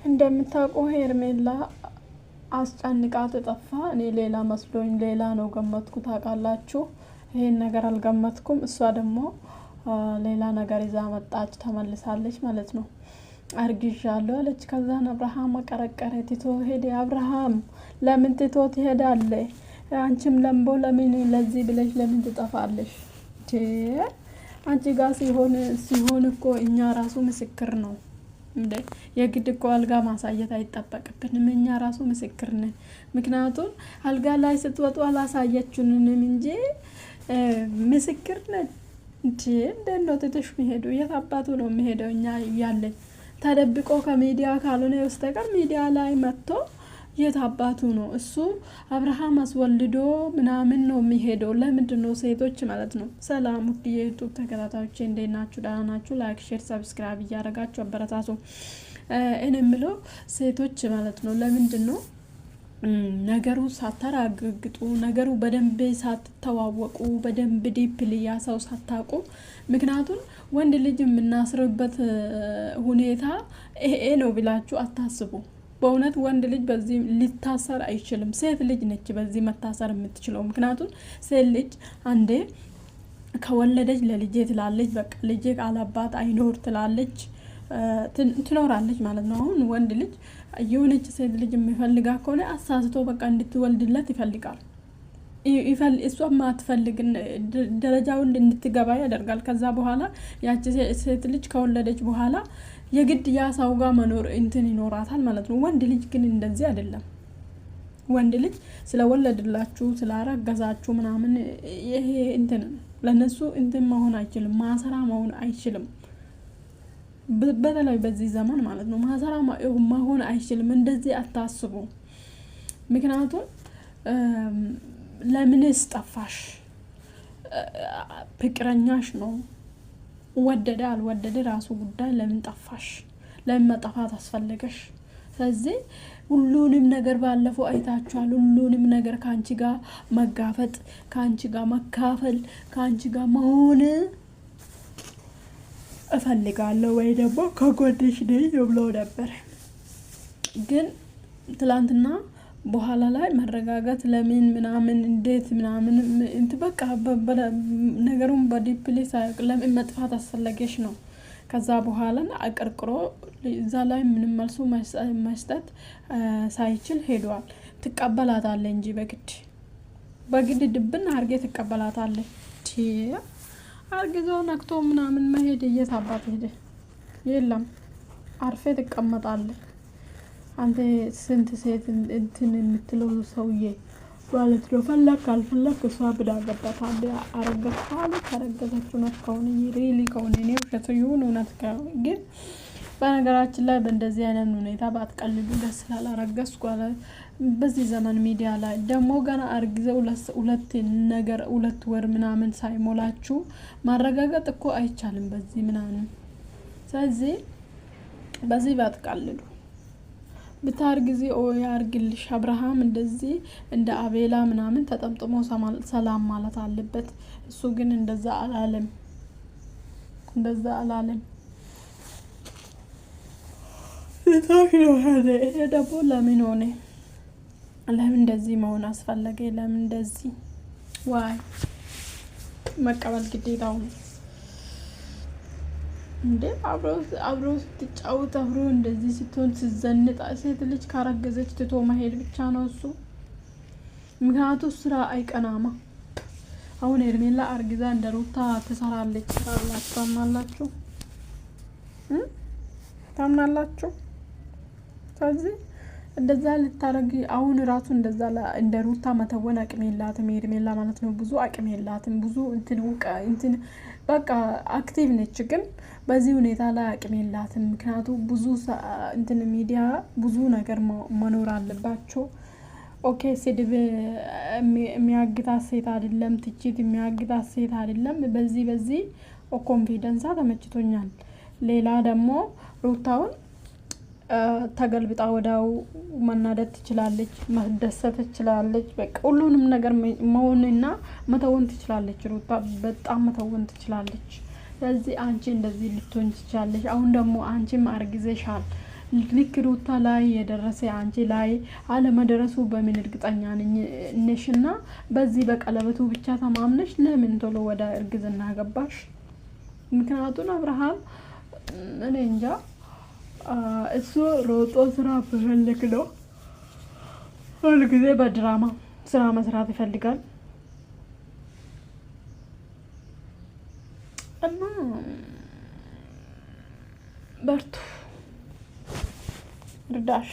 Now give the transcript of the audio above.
እንደምታውቁ ሄርሜላ አስጨንቃት ጠፋ። እኔ ሌላ መስሎኝ ሌላ ነው ገመትኩ። ታውቃላችሁ ይሄን ነገር አልገመትኩም። እሷ ደግሞ ሌላ ነገር ይዛ መጣች፣ ተመልሳለች ማለት ነው። አርግዣለሁ አለች። ከዛን አብርሃም አቀረቀረ፣ ትቶ ሄደ። አብርሃም ለምን ትቶ ትሄዳለህ? አንቺም ለምቦ ለምን ለዚህ ብለሽ ለምን ትጠፋለሽ? አንቺ ጋር ሲሆን እኮ እኛ ራሱ ምስክር ነው እንዴ። የግድ እኮ አልጋ ማሳየት አይጠበቅብንም። እኛ ራሱ ምስክር ነን። ምክንያቱም አልጋ ላይ ስትወጡ አላሳየችንም እንጂ ምስክር ነን። እንዴት ነው ትተሽ የሚሄዱ? የት አባቱ ነው የሚሄደው? እኛ እያለን ተደብቆ ከሚዲያ ካልሆነ በስተቀር ሚዲያ ላይ መጥቶ የት አባቱ ነው? እሱ አብርሃም አስወልዶ ምናምን ነው የሚሄደው። ለምንድን ነው ሴቶች ማለት ነው። ሰላም ውድ የዩቱብ ተከታታዮቼ እንዴት ናችሁ? ደህና ናችሁ? ላይክ፣ ሼር፣ ሰብስክራይብ እያደረጋችሁ አበረታቱ። እኔ የምለው ሴቶች ማለት ነው ለምንድን ነው ነገሩ ሳታረጋግጡ ነገሩ በደንብ ሳትተዋወቁ በደንብ ዲፕሊ ያ ሰው ሳታውቁ፣ ምክንያቱም ወንድ ልጅ የምናስርበት ሁኔታ ይሄ ነው ብላችሁ አታስቡ። በእውነት ወንድ ልጅ በዚህ ሊታሰር አይችልም። ሴት ልጅ ነች በዚህ መታሰር የምትችለው። ምክንያቱም ሴት ልጅ አንዴ ከወለደች ለልጄ ትላለች። በቃ ልጄ ካላባት አይኖር ትላለች፣ ትኖራለች ማለት ነው። አሁን ወንድ ልጅ የሆነች ሴት ልጅ የሚፈልጋ ከሆነ አሳስቶ በቃ እንድትወልድለት ይፈልጋል። እሷ ማትፈልግ ደረጃውን እንድትገባ ያደርጋል። ከዛ በኋላ ያቺ ሴት ልጅ ከወለደች በኋላ የግድ ያ ሰው ጋር መኖር ይኖራታል ማለት ነው። ወንድ ልጅ ግን እንደዚህ አይደለም። ወንድ ልጅ ስለወለድላችሁ ስላረገዛችሁ ምናምን ይሄ ለነሱ መሆን አይችልም፣ ማሰራ መሆን አይችልም። በተለይ በዚህ ዘመን ማለት ነው ማሰራ መሆን አይችልም። እንደዚህ አታስቡ። ምክንያቱም ለምንስ ጠፋሽ? ፍቅረኛሽ ነው። ወደደ አልወደደ ራሱ ጉዳይ። ለምን ጠፋሽ? ለምን መጠፋት አስፈለገሽ? ስለዚህ ሁሉንም ነገር ባለፈው አይታችኋል። ሁሉንም ነገር ካንቺ ጋር መጋፈጥ፣ ካንቺ ጋር መካፈል፣ ካንቺ ጋር መሆን እፈልጋለሁ ወይ ደግሞ ከጎንሽ ነኝ ብሎ ነበር። ግን ትላንትና በኋላ ላይ መረጋጋት ለምን ምናምን እንዴት ምናምን በቃ ነገሩን በዲፕሊ ሳይቅ ለምን መጥፋት አስፈለገሽ ነው። ከዛ በኋላ አቀርቅሮ እዛ ላይ ምንም መልሱ መስጠት ሳይችል ሄዷል። ትቀበላታለ እንጂ በግድ ድብን አርጌ ትቀበላታለ። አርግዞ ነክቶ ምናምን መሄድ እየታባት ሄደ። የለም አርፌ ትቀመጣለ። አንተ ስንት ሴት የምትለው ሰውዬ ማለት ነው። ፈለክ አልፈለክ እሷ ብዳ ገባት። አንዴ አረገዝካለ ተረገዘች። እውነት ከሆነ ሪሊ ከሆነ እኔ ውሸት ይሁን እውነት ከሆነ ግን በነገራችን ላይ በእንደዚህ አይነት ሁኔታ ባትቀልዱ ደስ ይላል። አረገዝኩ አለ በዚህ ዘመን ሚዲያ ላይ ደግሞ ገና አርግዘው ሁለት ወር ምናምን ሳይሞላችሁ ማረጋገጥ እኮ አይቻልም በዚህ ምናምን። ስለዚህ በዚህ ባትቀልዱ። ብታርግዚ ያርግልሽ። አብርሃም እንደዚህ እንደ አቤላ ምናምን ተጠምጥሞ ሰላም ማለት አለበት። እሱ ግን እንደዛ አላለም። ይሄ ደግሞ ለምን ሆነ? ለምን እንደዚህ መሆን አስፈለገ? ለምን እንደዚህ ዋይ መቀበል ግዴታው ነው እንዴ? አብሮ ስትጫወት አብሮ እንደዚህ ስትሆን ስትዘንጥ ሴት ልጅ ካረገዘች ትቶ መሄድ ብቻ ነው እሱ። ምክንያቱም ስራ አይቀናማ። አሁን ሄርሜላ አርግዛ እንደ ሩታ ትሰራለች። ታምናላችሁ? ስለዚህ እንደዛ ልታረግ አሁን ራሱ እንደዛ እንደ ሩታ መተወን አቅም የላትም ሄርሜላ ማለት ነው። ብዙ አቅም የላትም። ብዙ በቃ አክቲቭ ነች፣ ግን በዚህ ሁኔታ ላይ አቅም የላትም። ምክንያቱም ብዙ ሚዲያ ብዙ ነገር መኖር አለባቸው። ኦኬ ስድብ የሚያግታት ሴት አይደለም፣ ትችት የሚያግታት ሴት አይደለም። በዚህ ኮንፊደንሳ ተመችቶኛል። ሌላ ደግሞ ሩታውን ተገልብጣ ወዳው መናደድ ትችላለች፣ መደሰት ትችላለች። በቃ ሁሉንም ነገር መሆንና መተወን ትችላለች። ሩታ በጣም መተወን ትችላለች። ስለዚህ አንቺ እንደዚህ ልትሆን ትችላለች። አሁን ደግሞ አንቺም አርግዘሻል። ልክ ሩታ ላይ የደረሰ አንቺ ላይ አለመድረሱ በምን እርግጠኛ ነሽና በዚህ በቀለበቱ ብቻ ተማምነሽ ለምን ቶሎ ወደ እርግዝና ገባሽ? ምክንያቱም አብርሃም እኔ እንጃ እሱ ሮጦ ስራ በፈልግ ነው ሁል ጊዜ በድራማ ስራ መስራት ይፈልጋል እና በርቱ እርዳሽ